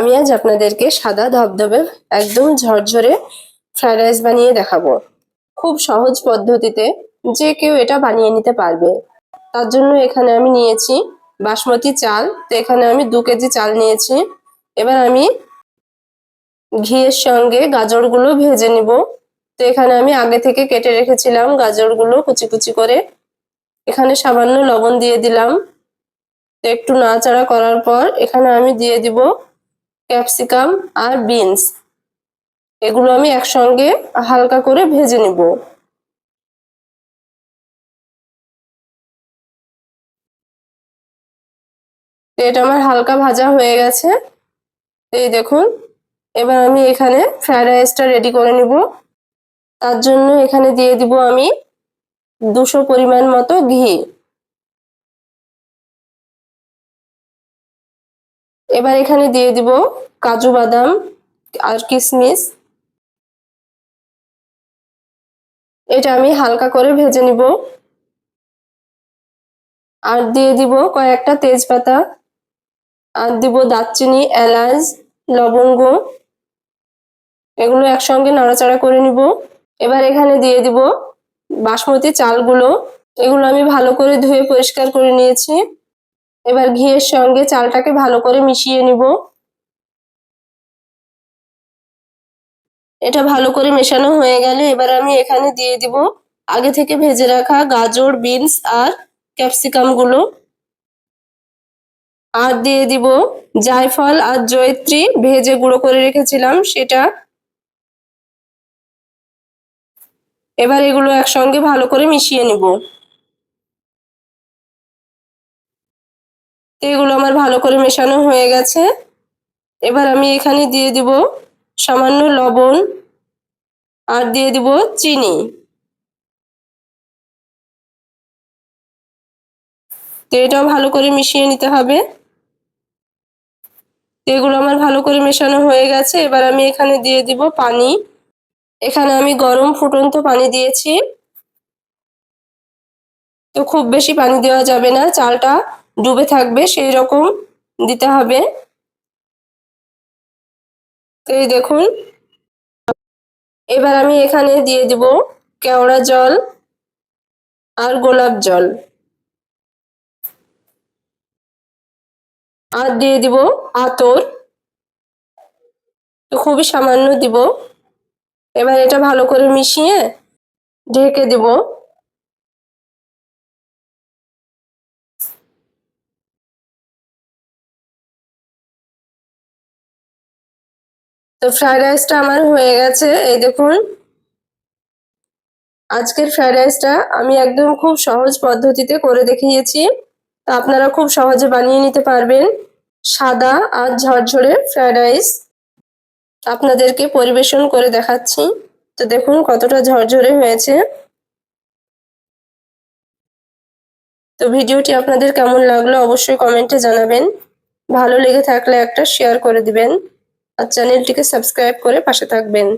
আমি আজ আপনাদেরকে সাদা ধবধবে একদম ঝরঝরে ফ্রাইড রাইস বানিয়ে দেখাবো। খুব সহজ পদ্ধতিতে যে কেউ এটা বানিয়ে নিতে পারবে। তার জন্য এখানে আমি নিয়েছি বাসমতি চাল। তো এখানে আমি 2 কেজি চাল নিয়েছি। এবার আমি ঘিয়ের সঙ্গে গাজরগুলো ভেজে নিব। তো এখানে আমি আগে থেকে কেটে রেখেছিলাম গাজরগুলো কুচি কুচি করে। এখানে সামান্য লবণ দিয়ে দিলাম। তো একটু নাড়াচাড়া করার পর এখানে আমি দিয়ে দিব ক্যাপসিকাম আর বিনস। এগুলো আমি একসঙ্গে হালকা করে ভেজে নিব। এটা আমার হালকা ভাজা হয়ে গেছে। এই দেখুন, এবার আমি এখানে ফ্রাইড রাইসটা রেডি করে নিব। তার জন্য এখানে দিয়ে দিব আমি 200 পরিমাণ মতো ঘি। এবার এখানে দিয়ে দিব কাজু বাদাম আর কিশমিশ। এটা আমি হালকা করে ভেজে নিব। আর দিয়ে দিব কয়েকটা তেজপাতা, আর দিব দারচিনি, এলাচ, লবঙ্গ। এগুলো একসঙ্গে নাড়াচাড়া করে নিব। এবার এখানে দিয়ে দিব বাসমতি চালগুলো। এগুলো আমি ভালো করে ধুয়ে পরিষ্কার করে নিয়েছি। এবার ঘিয়ের সঙ্গে চালটাকে ভালো করে মিশিয়ে নিব। এটা ভালো করে মেশানো হয়ে গেলে এবার আমি এখানে দিয়ে দিব আগে থেকে ভেজে রাখা গাজর, বিনস আর ক্যাপসিকাম গুলো। আর দিয়ে দিব জায়ফল আর জয়িত্রী ভেজে গুঁড়ো করে রেখেছিলাম সেটা। এবার এগুলো একসঙ্গে ভালো করে মিশিয়ে নিব। এগুলো আমার ভালো করে মেশানো হয়ে গেছে। এবার আমি এখানে দিয়ে দিব সামান্য লবণ আর দিয়ে দিব চিনি। তো এটাও ভালো করে মিশিয়ে নিতে হবে। এগুলো আমার ভালো করে মেশানো হয়ে গেছে। এবার আমি এখানে দিয়ে দিব পানি। এখানে আমি গরম ফুটন্ত পানি দিয়েছি। তো খুব বেশি পানি দেওয়া যাবে না, চালটা ডুবে থাকবে সেই রকম দিতে হবে। তো এই দেখুন, এবার আমি এখানে দিয়ে দিব কেওড়া জল আর গোলাপ জল। আর দিয়ে দিব আতর। তো খুবই সামান্য দিব। এবার এটা ভালো করে মিশিয়ে ঢেকে দিব। তো ফ্রাইড রাইসটা আমার হয়ে গেছে। এই দেখুন, আজকের ফ্রাইড রাইসটা আমি একদম খুব সহজ পদ্ধতিতে করে দেখিয়েছি। তা আপনারা খুব সহজে বানিয়ে নিতে পারবেন সাদা আর ঝরঝরে ফ্রাইড রাইস। আপনাদেরকে পরিবেশন করে দেখাচ্ছি। তো দেখুন কতটা ঝরঝরে হয়েছে। তো ভিডিওটি আপনাদের কেমন লাগলো অবশ্যই কমেন্টে জানাবেন। ভালো লেগে থাকলে একটা শেয়ার করে দিবেন আর চ্যানেলটিকে সাবস্ক্রাইব করে পাশে থাকবেন।